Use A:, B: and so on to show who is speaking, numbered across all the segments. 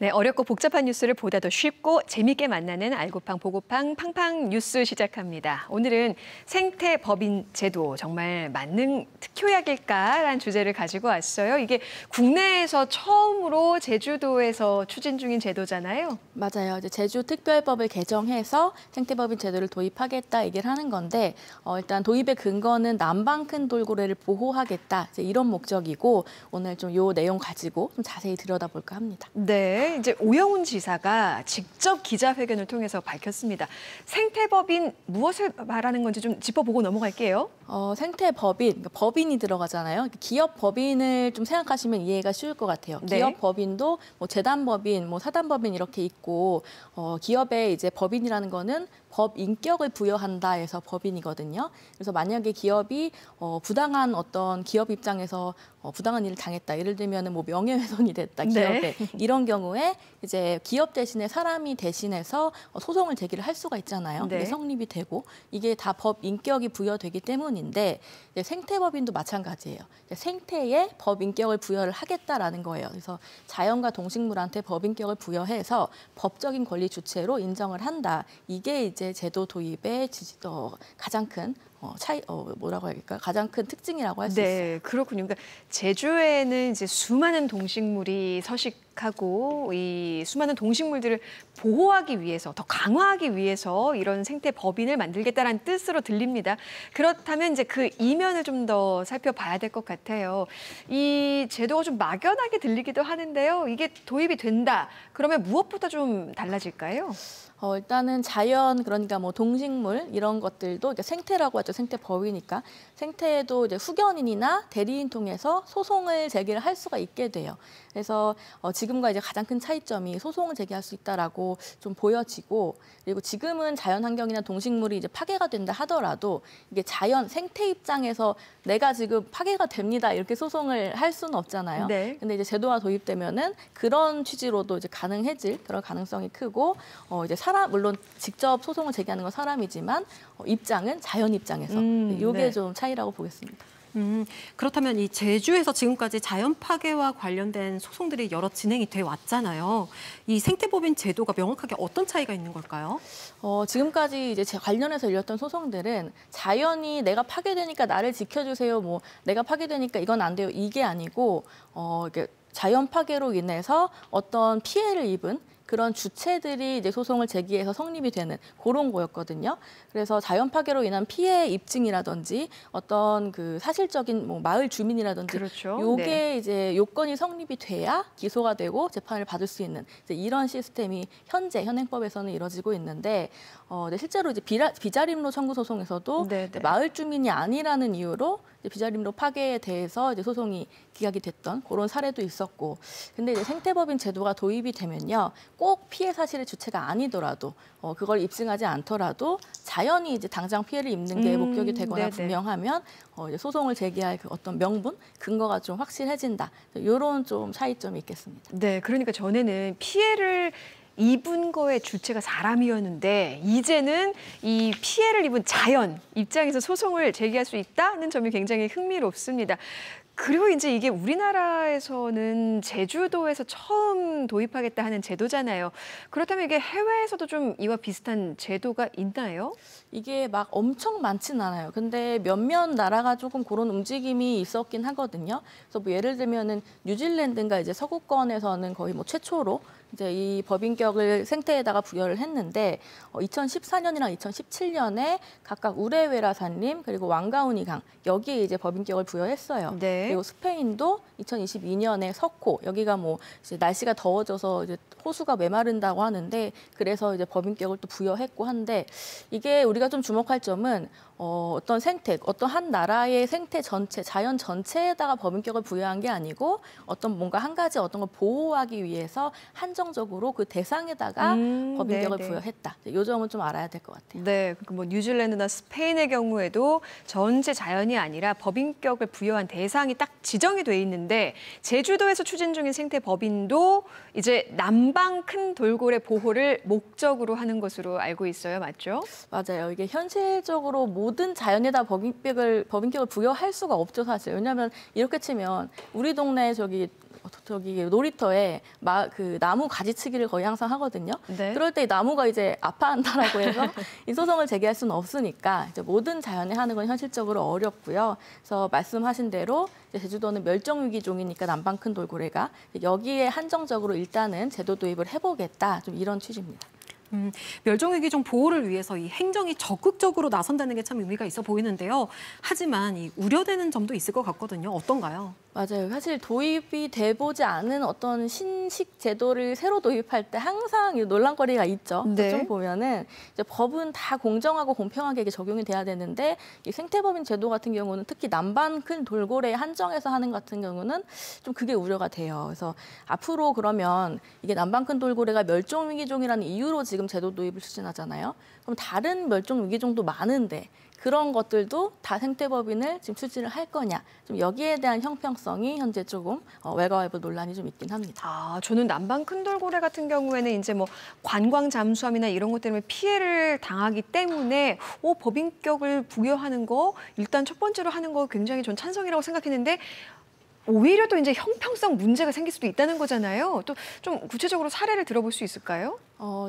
A: 네, 어렵고 복잡한 뉴스를 보다 더 쉽고 재미있게 만나는 알고팡 보고팡 팡팡 뉴스 시작합니다. 오늘은 생태법인 제도 정말 만능 특효약일까라는 주제를 가지고 왔어요. 이게 국내에서 처음으로 제주도에서 추진 중인 제도잖아요.
B: 맞아요. 이제 제주특별법을 개정해서 생태법인 제도를 도입하겠다 얘기를 하는 건데 일단 도입의 근거는 남방 큰 돌고래를 보호하겠다 이제 이런 목적이고 오늘 좀 요 내용 가지고 좀 자세히 들여다볼까 합니다.
A: 네, 이제 오영훈 지사가 직접 기자회견을 통해서 밝혔습니다. 생태법인 무엇을 말하는 건지 좀 짚어보고 넘어갈게요.
B: 생태법인, 그러니까 법인이 들어가잖아요. 기업 법인을 좀 생각하시면 이해가 쉬울 것 같아요.
A: 네.
B: 기업 법인도 뭐 재단법인, 뭐 사단법인 이렇게 있고 기업의 이제 법인이라는 거는 법 인격을 부여한다 해서 법인이거든요. 그래서 만약에 기업이 부당한 어떤 기업 입장에서 부당한 일을 당했다. 예를 들면은 뭐 명예훼손이 됐다. 기업에
A: 네.
B: 이런 경우에 이제 기업 대신에 사람이 대신해서 소송을 제기를 할 수가 있잖아요.
A: 네.
B: 이게 성립이 되고 이게 다 법 인격이 부여되기 때문인데 이제 생태법인도 마찬가지예요. 이제 생태에 법 인격을 부여를 하겠다라는 거예요. 그래서 자연과 동식물한테 법 인격을 부여해서 법적인 권리 주체로 인정을 한다. 이게 이제 제도 도입의 가장 큰 뭐라고 해야 될까? 가장 큰 특징이라고 할 수 있어요.
A: 네, 그렇군요. 그러니까 제주에는 이제 수많은 동식물이 서식하고 이 수많은 동식물들을 보호하기 위해서, 더 강화하기 위해서 이런 생태 법인을 만들겠다라는 뜻으로 들립니다. 그렇다면 이제 그 이면을 좀 더 살펴봐야 될 것 같아요. 이 제도가 좀 막연하게 들리기도 하는데요. 이게 도입이 된다. 그러면 무엇부터 좀 달라질까요?
B: 일단은 자연, 그러니까 뭐 동식물 이런 것들도 이제 생태라고 하죠. 생태법이니까. 생태에도 이제 후견인이나 대리인 통해서 소송을 제기를 할 수가 있게 돼요. 그래서 지금과 이제 가장 큰 차이점이 소송을 제기할 수 있다라고 좀 보여지고, 그리고 지금은 자연 환경이나 동식물이 이제 파괴가 된다 하더라도 이게 자연 생태 입장에서 내가 지금 파괴가 됩니다 이렇게 소송을 할 수는 없잖아요.
A: 네.
B: 근데 이제 제도가 도입되면은 그런 취지로도 이제 가능해질 그런 가능성이 크고 이제 물론 직접 소송을 제기하는 건 사람이지만 입장은 자연 입장에서 이게
A: 네.
B: 좀 차이라고 보겠습니다.
C: 그렇다면 이 제주에서 지금까지 자연 파괴와 관련된 소송들이 여러 진행이 돼 왔잖아요. 이 생태법인 제도가 명확하게 어떤 차이가 있는 걸까요?
B: 지금까지 이제 관련해서 열렸던 소송들은 자연이 내가 파괴되니까 나를 지켜주세요. 뭐 내가 파괴되니까 이건 안 돼요. 이게 아니고 이게 자연 파괴로 인해서 어떤 피해를 입은 그런 주체들이 이제 소송을 제기해서 성립이 되는 그런 거였거든요. 그래서 자연 파괴로 인한 피해 입증이라든지 어떤 그 사실적인 뭐 마을 주민이라든지
A: 그렇죠.
B: 요게
A: 네.
B: 이제 요건이 성립이 돼야 기소가 되고 재판을 받을 수 있는 이제 이런 시스템이 현행법에서는 이루어지고 있는데 실제로 이제 비자림로 청구 소송에서도
A: 네, 네.
B: 마을 주민이 아니라는 이유로 비자림로 파괴에 대해서 이제 소송이 기각이 됐던 그런 사례도 있었고, 근데 이제 생태법인 제도가 도입이 되면요, 꼭 피해 사실의 주체가 아니더라도 그걸 입증하지 않더라도 자연이 이제 당장 피해를 입는 게 목격이 되거나
A: 네네.
B: 분명하면 이제 소송을 제기할 그 어떤 명분, 근거가 좀 확실해진다. 이런 좀 차이점이 있겠습니다.
A: 네, 그러니까 전에는 피해를 입은 거의 주체가 사람이었는데 이제는 이 피해를 입은 자연 입장에서 소송을 제기할 수 있다는 점이 굉장히 흥미롭습니다. 그리고 이제 이게 우리나라에서는 제주도에서 처음 도입하겠다 하는 제도잖아요. 그렇다면 이게 해외에서도 좀 이와 비슷한 제도가 있나요?
B: 이게 막 엄청 많진 않아요. 근데 몇몇 나라가 조금 그런 움직임이 있었긴 하거든요. 그래서 뭐 예를 들면은 뉴질랜드인가 이제 서구권에서는 거의 뭐 최초로 이제 이 법인격을 생태에다가 부여를 했는데 2014년이랑 2017년에 각각 우레웨라산림 그리고 왕가우니강 여기에 이제 법인격을 부여했어요.
A: 네.
B: 그리고 스페인도 2022년에 석호 여기가 뭐 이제 날씨가 더워져서 이제 호수가 메마른다고 하는데 그래서 이제 법인격을 또 부여했고 한데 이게 우리가 좀 주목할 점은 어떤 한 나라의 생태 전체, 자연 전체에다가 법인격을 부여한 게 아니고 어떤 뭔가 한 가지 어떤 걸 보호하기 위해서 한정적으로 그 대상에다가 법인격을
A: 네네.
B: 부여했다. 이 점은 좀 알아야 될 것 같아요.
A: 네, 그러니까 뭐 뉴질랜드나 스페인의 경우에도 전체 자연이 아니라 법인격을 부여한 대상이 딱 지정이 돼 있는데 제주도에서 추진 중인 생태법인도 이제 남방 큰 돌고래 보호를 목적으로 하는 것으로 알고 있어요, 맞죠?
B: 맞아요. 이게 현실적으로 모든 자연에다 법인격을 부여할 수가 없죠, 사실. 왜냐하면 이렇게 치면 우리 동네 저기 저기 놀이터에 그 나무 가지치기를 거의 항상 하거든요.
A: 네.
B: 그럴 때 이 나무가 이제 아파한다라고 해서 이 소송을 제기할 수는 없으니까 이제 모든 자연에 하는 건 현실적으로 어렵고요. 그래서 말씀하신 대로 이제 제주도는 멸종위기종이니까 남방 큰 돌고래가 여기에 한정적으로 일단은 제도 도입을 해보겠다, 좀 이런 취지입니다.
C: 멸종위기종 보호를 위해서 이 행정이 적극적으로 나선다는 게 참 의미가 있어 보이는데요. 하지만 이 우려되는 점도 있을 것 같거든요. 어떤가요?
B: 맞아요. 사실 도입이 돼보지 않은 어떤 신식 제도를 새로 도입할 때 항상 이 논란거리가 있죠.
A: 네.
B: 좀 보면은 이제 법은 다 공정하고 공평하게 이게 적용이 돼야 되는데 이 생태법인 제도 같은 경우는 특히 남반 큰 돌고래에 한정해서 하는 같은 경우는 좀 그게 우려가 돼요. 그래서 앞으로 그러면 이게 남반 큰 돌고래가 멸종위기종이라는 이유로 지금 제도 도입을 추진하잖아요. 그럼 다른 멸종위기종도 많은데 그런 것들도 다 생태법인을 지금 추진을 할 거냐. 좀 여기에 대한 형평성이 현재 조금 웰가웨이브 논란이 좀 있긴 합니다.
A: 아, 저는 남방 큰 돌고래 같은 경우에는 이제 뭐 관광 잠수함이나 이런 것 때문에 피해를 당하기 때문에 법인격을 부여하는 거 일단 첫 번째로 하는 거 굉장히 전 찬성이라고 생각했는데 오히려 또 이제 형평성 문제가 생길 수도 있다는 거잖아요. 또 좀 구체적으로 사례를 들어볼 수 있을까요?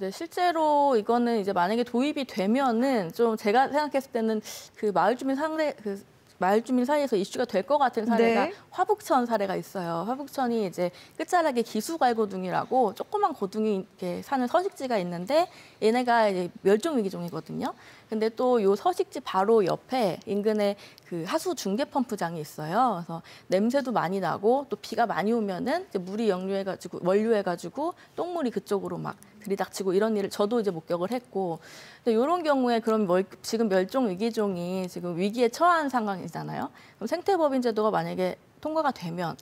B: 네, 실제로 이거는 이제 만약에 도입이 되면은 좀 제가 생각했을 때는 그 마을 주민 사이에서 이슈가 될 것 같은 사례가
A: 네.
B: 화북천 사례가 있어요. 화북천이 이제 끝자락에 기수갈고둥이라고 조그만 고둥이 이렇게 사는 서식지가 있는데 얘네가 이제 멸종위기종이거든요. 근데 또 요 서식지 바로 옆에 인근에 그 하수 중계 펌프장이 있어요. 그래서 냄새도 많이 나고 또 비가 많이 오면은 이제 물이 원류해가지고 똥물이 그쪽으로 막 들이닥치고 이런 일을 저도 이제 목격을 했고, 근데 이런 경우에 그럼 지금 멸종 위기종이 지금 위기에 처한 상황이잖아요. 그럼 생태법인 제도가 만약에 통과가 되면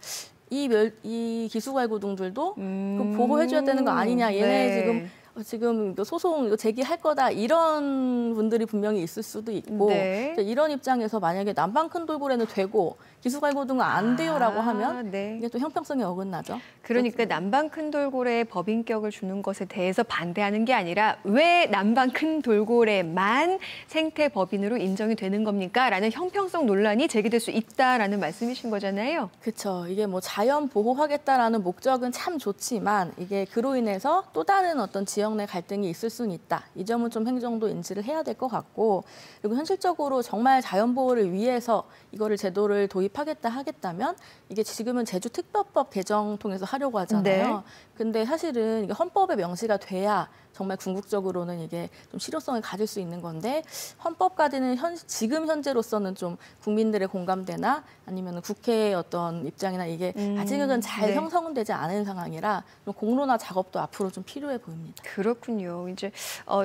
B: 이 기수갈고둥들도 그 보호해줘야 되는 거 아니냐, 얘네
A: 네.
B: 지금 소송 이거 제기할 거다 이런 분들이 분명히 있을 수도 있고,
A: 네.
B: 이런 입장에서 만약에 남방 큰 돌고래는 되고 기수갈고둥은 안 돼요라고 하면
A: 네.
B: 이게 또 형평성이 어긋나죠.
A: 그러니까 남방 큰 돌고래에 법인격을 주는 것에 대해서 반대하는 게 아니라 왜 남방 큰 돌고래만 생태법인으로 인정이 되는 겁니까? 라는 형평성 논란이 제기될 수 있다라는 말씀이신 거잖아요.
B: 그렇죠. 이게 뭐 자연 보호하겠다라는 목적은 참 좋지만 이게 그로 인해서 또 다른 어떤 지역 내 갈등이 있을 수는 있다. 이 점은 좀 행정도 인지를 해야 될 것 같고, 그리고 현실적으로 정말 자연 보호를 위해서 이거를 제도를 도입하겠다 하겠다면 이게 지금은 제주특별법 개정 통해서 하려고 하잖아요.
A: 네.
B: 근데 사실은 이게 헌법에 명시가 돼야 정말 궁극적으로는 이게 좀 실효성을 가질 수 있는 건데, 헌법까지는 지금 현재로서는 좀 국민들의 공감대나 아니면 국회의 어떤 입장이나 이게 아직은 잘
A: 네.
B: 형성은 되지 않은 상황이라 좀 공론화 작업도 앞으로 좀 필요해 보입니다.
A: 그렇군요. 이제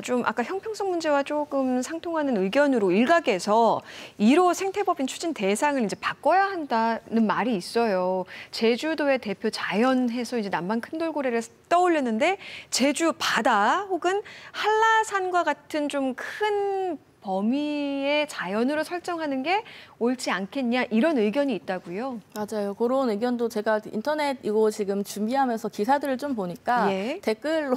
A: 좀 아까 형평성 문제와 조금 상통하는 의견으로 일각에서 1호 생태법인 추진 대상을 이제 바꿔야 한다는 말이 있어요. 제주도의 대표 자연해서 이제 남방 큰 돌고래를 떠올렸는데 제주 바다 혹은 한라산과 같은 좀 큰 범위의 자연으로 설정하는 게 옳지 않겠냐 이런 의견이 있다고요.
B: 맞아요. 그런 의견도 제가 인터넷 이거 지금 준비하면서 기사들을 좀 보니까
A: 예.
B: 댓글로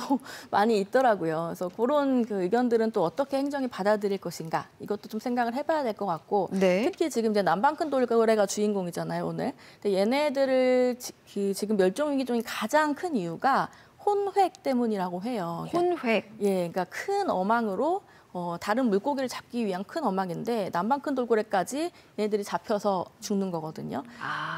B: 많이 있더라고요. 그래서 그런 그 의견들은 또 어떻게 행정이 받아들일 것인가, 이것도 좀 생각을 해봐야 될 것 같고,
A: 네.
B: 특히 지금 이제 남방 큰 돌고래가 주인공이잖아요, 오늘. 근데 얘네들을 지금 멸종위기종이 가장 큰 이유가 혼획 때문이라고 해요.
A: 혼획.
B: 예, 그러니까 큰 어망으로 다른 물고기를 잡기 위한 큰 어망인데 남방 큰 돌고래까지 얘네들이 잡혀서 죽는 거거든요.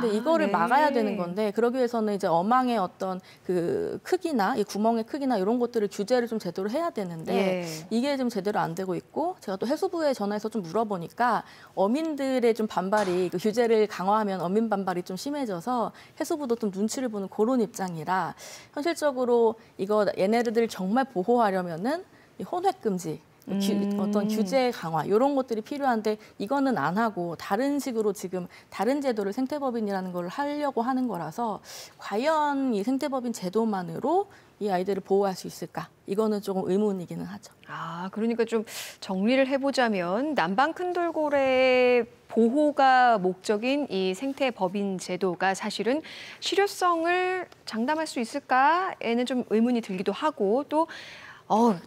B: 근데 이거를
A: 네.
B: 막아야 되는 건데, 그러기 위해서는 이제 어망의 어떤 그 크기나 이 구멍의 크기나 이런 것들을 규제를 좀 제대로 해야 되는데
A: 예.
B: 이게 좀 제대로 안 되고 있고, 제가 또 해수부에 전화해서 좀 물어보니까 어민들의 좀 반발이, 그 규제를 강화하면 어민 반발이 좀 심해져서 해수부도 좀 눈치를 보는 그런 입장이라, 현실적으로 이거 얘네들을 정말 보호하려면은 이 혼획 금지, 어떤 규제 강화 이런 것들이 필요한데 이거는 안 하고 다른 식으로 지금 다른 제도를 생태법인이라는 걸 하려고 하는 거라서 과연 이 생태법인 제도만으로 이 아이들을 보호할 수 있을까? 이거는 조금 의문이기는 하죠.
A: 그러니까 좀 정리를 해보자면 남방 큰 돌고래 보호가 목적인 이 생태법인 제도가 사실은 실효성을 장담할 수 있을까에는 좀 의문이 들기도 하고, 또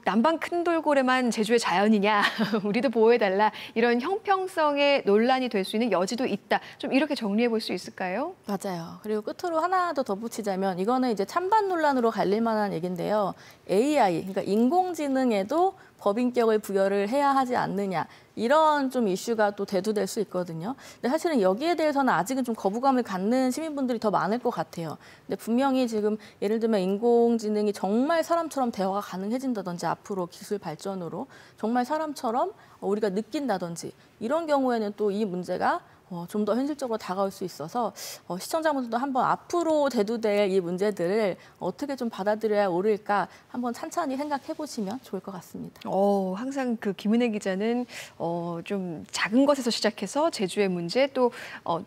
A: 남방 큰 돌고래만 제주의 자연이냐, 우리도 보호해달라, 이런 형평성의 논란이 될 수 있는 여지도 있다. 좀 이렇게 정리해 볼 수 있을까요?
B: 맞아요. 그리고 끝으로 하나 더 덧붙이자면 이거는 이제 찬반 논란으로 갈릴 만한 얘기인데요. AI, 그러니까 인공지능에도 법인격을 부여를 해야 하지 않느냐. 이런 좀 이슈가 또 대두될 수 있거든요. 근데 사실은 여기에 대해서는 아직은 좀 거부감을 갖는 시민분들이 더 많을 것 같아요. 근데 분명히 지금 예를 들면 인공지능이 정말 사람처럼 대화가 가능해진다든지 앞으로 기술 발전으로 정말 사람처럼 우리가 느낀다든지 이런 경우에는 또 이 문제가 좀 더 현실적으로 다가올 수 있어서 시청자분들도 한번 앞으로 대두될 이 문제들을 어떻게 좀 받아들여야 옳을까 한번 찬찬히 생각해 보시면 좋을 것 같습니다.
A: 항상 그 김은혜 기자는 좀 작은 것에서 시작해서 제주의 문제 또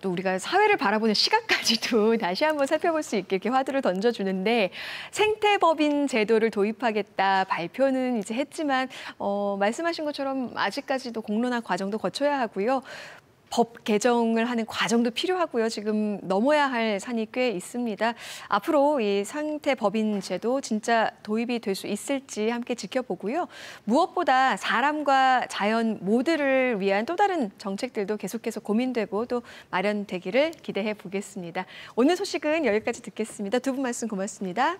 A: 우리가 사회를 바라보는 시각까지도 다시 한번 살펴볼 수 있게 이렇게 화두를 던져주는데 생태법인 제도를 도입하겠다 발표는 이제 했지만 말씀하신 것처럼 아직까지도 공론화 과정도 거쳐야 하고요. 법 개정을 하는 과정도 필요하고요. 지금 넘어야 할 산이 꽤 있습니다. 앞으로 이 생태법인 제도 진짜 도입이 될 수 있을지 함께 지켜보고요. 무엇보다 사람과 자연 모두를 위한 또 다른 정책들도 계속해서 고민되고 또 마련되기를 기대해 보겠습니다. 오늘 소식은 여기까지 듣겠습니다. 두 분 말씀 고맙습니다.